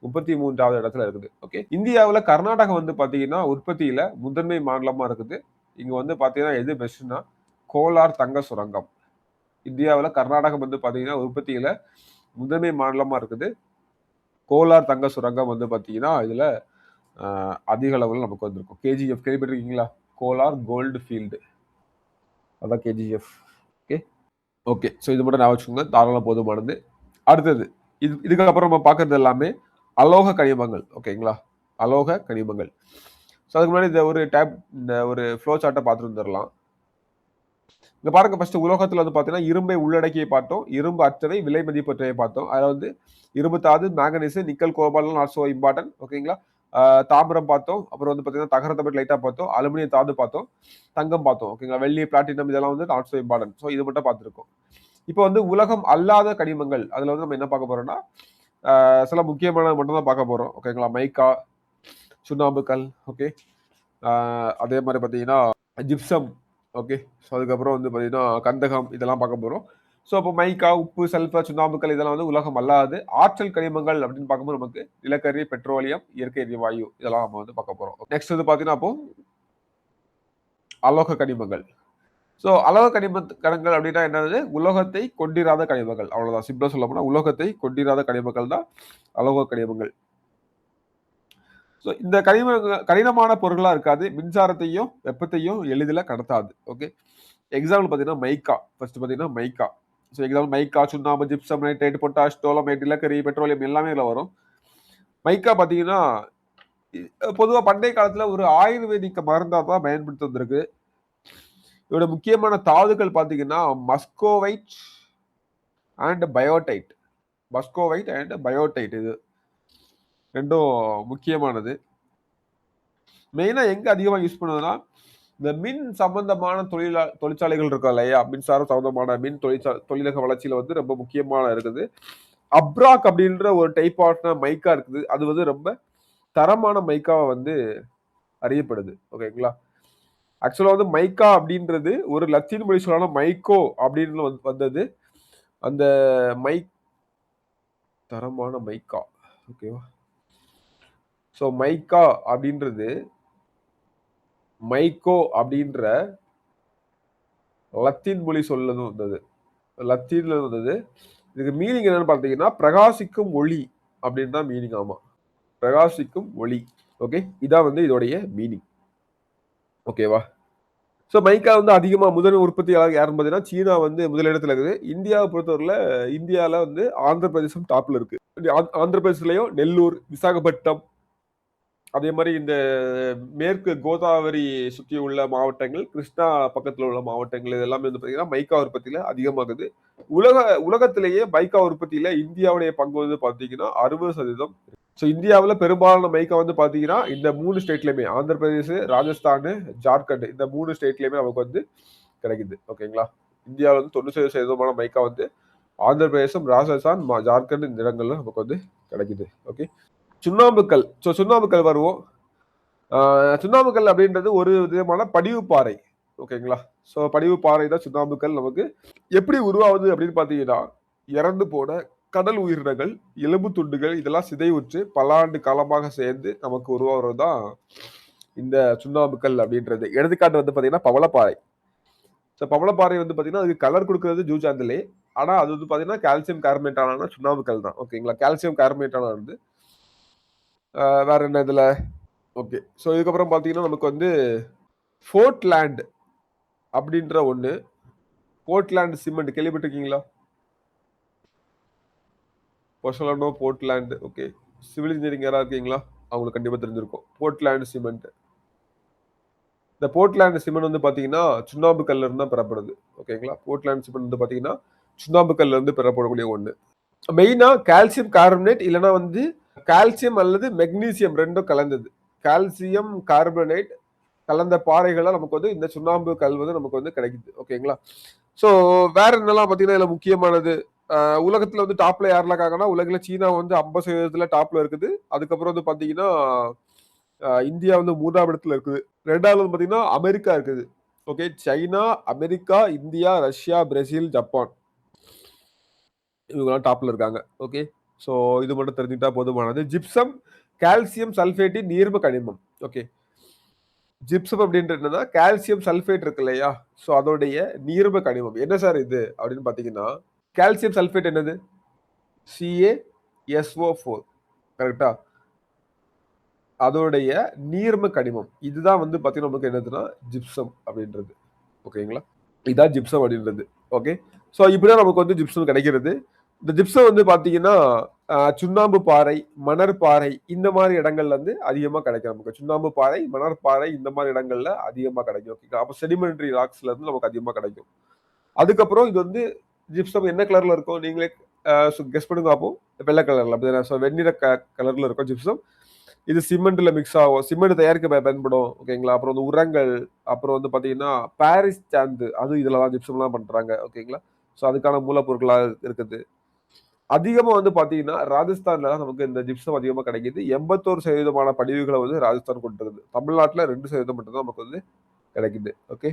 33வது இடத்துல இருக்குது. ஓகே, இந்தியாவில் கர்நாடகா வந்து பார்த்தீங்கன்னா உற்பத்தியில முதன்மை மாநிலமா இருக்குது. இங்க வந்து பார்த்தீங்கன்னா எது பெஸ்ட்னா கோலார் தங்க சுரங்கம். இந்தியாவில் கர்நாடகம் வந்து பார்த்தீங்கன்னா உற்பத்தியில முதன்மை மாநிலமா இருக்குது. கோலார் தங்க சுரங்கம் வந்து பார்த்தீங்கன்னா இதுல அதிக அளவில் நமக்கு வந்திருக்கும். கேஜிஎஃப் கேள்விப்பட்டிருக்கீங்களா? கோலார் கோல்டு ஃபீல்டு, அதான் கேஜிஎஃப். ஓகே ஓகே, ஸோ இது மட்டும் நான் வச்சுக்கோங்க, தாராளம் போதுமானது. அடுத்தது இதுக்கப்புறம் நம்ம பார்க்கறது எல்லாமே அலோக கனிமங்கள். ஓகேங்களா? அலோக கனிமங்கள். ஸோ அதுக்கு முன்னாடி இந்த ஒரு ஃப்ளோ சார்ட்டை பார்த்துட்டு வந்துடலாம். இங்க பாருங்க, ஃபர்ஸ்ட் உலோகத்துல வந்து பாத்தீங்கன்னா இரும்பை உள்ளடக்கியை பார்த்தோம், இரும்பு அற்றவை விலை மதிப்பற்றவை பார்த்தோம். அதாவது இரும்பு தாது, manganese, nickel, Gopal not so important. ஓகேங்களா? தாமிரம் பார்த்தோம், அப்புறம் வந்து பாத்தீங்கன்னா தகரத்தை பற்றி லைட்டா பார்த்தோம், அலுமினிய தாது பார்த்தோம், தங்கம் பார்த்தோம். ஓகேங்களா? வெள்ளி, பிளாட்டினம் இதெல்லாம் வந்து நாட் சோ இம்பார்ட்டன்ட். ஸோ இது மட்டும் பார்த்துருக்கோம். இப்போ வந்து உலகம் அல்லாத கனிமங்கள், அதுல வந்து நம்ம என்ன பார்க்க போறோம்னா சில முக்கியமானது மட்டும் தான் பார்க்க போறோம். ஓகேங்களா? மைக்கா, சுண்ணாம்புக்கல், ஓகே, அதே மாதிரி பாத்தீங்கன்னா ஜிப்சம், ஓகே. ஸோ அதுக்கப்புறம் வந்து பார்த்தீங்கன்னா, கந்தகம் இதெல்லாம் பார்க்க போறோம். ஸோ அப்போ மைக்கா, உப்பு, சல்ஃபர், சுண்ணாம்புக்கல் இதெல்லாம் வந்து உலோகம் அல்லாது. ஆற்றல் கனிமங்கள் அப்படின்னு பார்க்கும்போது நமக்கு நிலக்கரி, பெட்ரோலியம், இயற்கை எரிவாயு இதெல்லாம் நம்ம வந்து பார்க்க போறோம். நெக்ஸ்ட் வந்து பார்த்தீங்கன்னா, அப்போ அலோக கனிமங்கள். ஸோ அலோக கனிமங்கள் அப்படின்னா என்னது? உலோகத்தை கொண்டிராத கனிமங்கள். அவ்வளவுதான். சிம்பிளா சொல்லப்போனா உலோகத்தை கொண்டிராத கனிமங்கள் தான் அலோக கனிமங்கள். ஸோ இந்த கடினமான பொருட்களா இருக்காது. மின்சாரத்தையும், வெப்பத்தையும் எளிதில கடத்தாது. ஓகே. எக்ஸாம்பிள் பார்த்தீங்கன்னா, மைக்கா. ஃபர்ஸ்ட் பார்த்தீங்கன்னா மைக்கா. ஸோ எக்ஸாம்பிள் மைக்கா, சுண்ணாம்பு, ஜிப்சம், நைட்ரேட், பொட்டாஷ், டோலமைட், நிலக்கரி, பெட்ரோலியம் எல்லாமே இதுல வரும். மைக்கா பார்த்தீங்கன்னா, பொதுவா பண்டைய காலத்துல ஒரு ஆயுர்வேதிக் மருந்தா தான் பயன்படுத்தி வந்திருக்கு. இதோட முக்கியமான தாதுக்கள் பார்த்தீங்கன்னா, muscovite and biotite. Muscovite and biotite இது 2ம் முக்கியமானது. மெயினா எங்க அதிகமா யூஸ் பண்ணுவதுன்னா, இந்த மின் சம்பந்தமான தொழிற்சாலைகள் இருக்கும் இல்லையா? மின்சாரம் சம்பந்தமான மின் தொழிலக வளர்ச்சியில வந்து ரொம்ப முக்கியமான இருக்குது. அப்ராக் அப்படின்ற ஒரு டைப் ஆஃப் மைக்கா இருக்குது. அது வந்து ரொம்ப தரமான மைக்காவா வந்து அறியப்படுது. ஓகேங்களா? ஆக்சுவலா வந்து மைக்கா அப்படின்றது ஒரு லத்தீன் மொழி சொல்லான மைக்கோ அப்படின்னு வந்தது. அந்த தரமான மைக்கா. ஓகேவா? ஸோ மைக்கா அப்படின்றது மைக்கோ அப்படின்ற லத்தீன் மொழி சொல்லது வந்தது. லத்தீன்ல வந்தது. இதுக்கு மீனிங் என்னன்னு பார்த்தீங்கன்னா, பிரகாசிக்கும் ஒளி அப்படின்னு தான் மீனிங். ஆமா. பிரகாசிக்கும் ஒளி. ஓகே. இதான் வந்து இதோடைய மீனிங். ஓகேவா? ஸோ மைக்கா வந்து அதிகமா முதல் உற்பத்தியாளர் யாருன்னு பார்த்தீங்கன்னா, சீனா வந்து முதலிடத்துல இருக்குது. இந்தியாவை பொறுத்தவரையில இந்தியால வந்து ஆந்திர பிரதேசம் டாப்ல இருக்கு. ஆந்திர பிரதேசலயும் நெல்லூர், விசாகப்பட்டினம் அதே மாரி இந்த மேற்கு கோதாவரி சுற்றி உள்ள மாவட்டங்கள், கிருஷ்ணா பக்கத்துல உள்ள மாவட்டங்கள் இது எல்லாமே வந்து பார்த்தீங்கன்னா, மைக்கா உற்பத்தியில அதிகமாகுது. உலகத்திலேயே மைக்கா உற்பத்தியில இந்தியாவுடைய பங்கு வந்து பார்த்தீங்கன்னா 60%. ஸோ இந்தியாவுல பெரும்பாலான மைக்கா வந்து பார்த்தீங்கன்னா, இந்த 3 ஸ்டேட்லயுமே ஆந்திர பிரதேஷ், ராஜஸ்தானு, ஜார்க்கண்ட் இந்த 3 ஸ்டேட்லயுமே நமக்கு வந்து கிடைக்குது. ஓகேங்களா? இந்தியாவுல வந்து 97% மைக்கா வந்து ஆந்திர பிரதேசம், ராஜஸ்தான், ஜார்க்கண்ட் இந்த இடங்கள்ல நமக்கு வந்து கிடைக்குது. ஓகே. சுண்ணாம்புக்கல். ஸோ சுண்ணாம்புக்கல் வருவோம். சுண்ணாம்புக்கல் அப்படின்றது ஒரு விதமான படிவு பாறை. ஓகேங்களா? ஸோ படிவு பாறை தான் சுண்ணாம்புக்கல் நமக்கு. எப்படி உருவாகுது அப்படின்னு பார்த்தீங்கன்னா, இறந்து போன கடல் உயிரினங்கள், எலும்பு துண்டுகள் இதெல்லாம் சிதைவுற்று பல ஆண்டு காலமாக சேர்ந்து நமக்கு உருவாகிறது தான் இந்த சுண்ணாம்புக்கல் அப்படின்றது. எடுத்துக்காட்டு வந்து பார்த்தீங்கன்னா, பவளப்பாறை. ஸோ பவளப்பாறை வந்து பார்த்தீங்கன்னா, அதுக்கு கலர் குடுக்குறது ஜூஜாண்டிலே. ஆனா அது வந்து பார்த்தீங்கன்னா, கால்சியம் கார்பனேட் ஆன சுண்ணாம்புக்கல் தான். ஓகேங்களா? கால்சியம் கார்பனேட் ஆனது. வேற என்ன இதுல? ஓகே. ஸோ இதுக்கப்புறம் பார்த்தீங்கன்னா, நமக்கு வந்து போர்ட்லேண்ட் அப்படின்ற ஒண்ணு. போர்ட்லேண்ட் சிமெண்ட் கேள்விப்பட்டிருக்கீங்களா? பொசலனோ, போர்ட்லேண்ட். ஓகே. சிவில் இன்ஜினியரிங் யாராவது இருக்கீங்களா? அவங்களுக்கு கண்டிப்பா தெரிஞ்சிருக்கும். Portland cement. இந்த போர்ட்லேண்ட் சிமெண்ட் வந்து பார்த்தீங்கன்னா, சுண்ணாம்பு கல்ல இருந்து தான் பெறப்படுது. ஓகேங்களா? போர்ட்லேண்ட் சிமெண்ட் வந்து பார்த்தீங்கன்னா, சுண்ணாம்பு கல்ல இருந்து பெறப்படக்கூடிய ஒண்ணு. மெயினா கால்சியம் கார்பனேட் இல்லன்னா வந்து கால்சியம் அல்லது மெக்னீசியம் 2ம் கலந்தது. கால்சியம் கார்பனேட் கலந்த பாறைகளா நமக்கு வந்து இந்த சுண்ணாம்பு கல் வந்து நமக்கு வந்து கிடைக்குது. ஓகேங்களா? ஸோ வேற என்னலாம் பார்த்தீங்கன்னா, இதுல முக்கியமானது உலகத்துல வந்து டாப்ல யாரெல்லாம் இருக்காங்கன்னா, உலகில சீனா வந்து 50% டாப்ல இருக்குது. அதுக்கப்புறம் வந்து பார்த்தீங்கன்னா, இந்தியா வந்து 3ஆம் இடத்துல இருக்குது. 2வது வந்து பார்த்தீங்கன்னா, அமெரிக்கா இருக்குது. Okay. China, America, India, Russia, Brazil, Japan. இவங்கலாம் டாப்ல இருக்காங்க. ஓகே. ஸோ இது மட்டும் தெரிஞ்சுக்கிட்டா போதுமானது. ஜிப்சம், கால்சியம் சல்பேட்டின் நீர்ம கனிமம். ஓகே. ஜிப்சம் அப்படின்றது என்னன்னா, கால்சியம் சல்பேட் இருக்கு இல்லையா? ஸோ அதோடைய நீர்ம கனிமம். என்ன சார் இது? அப்படின்னு பார்த்தீங்கன்னா, கால்சியம் சல்பேட் என்னது? CaSO4 கரெக்ட்டா? அதோடைய நீர்ம கனிமம். இதுதான் வந்து பார்த்தீங்கன்னா, நமக்கு என்னதுன்னா, ஜிப்சம் அப்படின்றது. ஓகேங்களா? இதான் ஜிப்சம் அப்படின்றது. ஓகே. ஸோ இப்படிதான் நமக்கு வந்து ஜிப்சம் கிடைக்கிறது. இந்த ஜிப்சம் வந்து பார்த்தீங்கன்னா, சுண்ணாம்பு பாறை, மணற்பாறை இந்த மாரி இடங்கள்ல வந்து அதிகமா கிடைக்கும் நமக்கு. சுண்ணாம்பு பாறை, மணற்பாறை இந்த மாரி இடங்கள்ல அதிகமா கிடைக்கும். ஓகேங்களா? அப்ப செடிமெண்டரி ராக்ஸ்ல இருந்து நமக்கு அதிகமா கிடைக்கும். அதுக்கப்புறம் இது வந்து ஜிப்சம் என்ன கலர்ல இருக்கும்? நீங்களே கெஸ் பண்ணுங்க பார்ப்போம். வெள்ள கலர்ல அப்படிதானே? ஸோ வெண்ணிற கலர்ல இருக்கும் ஜிப்சம். இது சிமெண்ட்ல மிக்ஸ் ஆகும். சிமெண்ட் தயாரிக்க பயன்படும். ஓகேங்களா? அப்புறம் வந்து உரங்கள், அப்புறம் வந்து பார்த்தீங்கன்னா, பாரிஸ் சாந்து அதுவும் இதுல தான் ஜிப்சம்லாம் பண்றாங்க. ஓகேங்களா? ஸோ அதுக்கான மூலப்பொருட்களா இருக்குது. அதிகமா வந்து பார்த்தீங்கன்னா, ராஜஸ்தான்ல தான் நமக்கு இந்த ஜிப்சம் அதிகமா கிடைக்குது. 81% படிவுகள வந்து ராஜஸ்தான் கொண்டிருக்குது. தமிழ்நாட்டுல 2% மட்டும் தான் நமக்கு வந்து கிடைக்குது. ஓகே.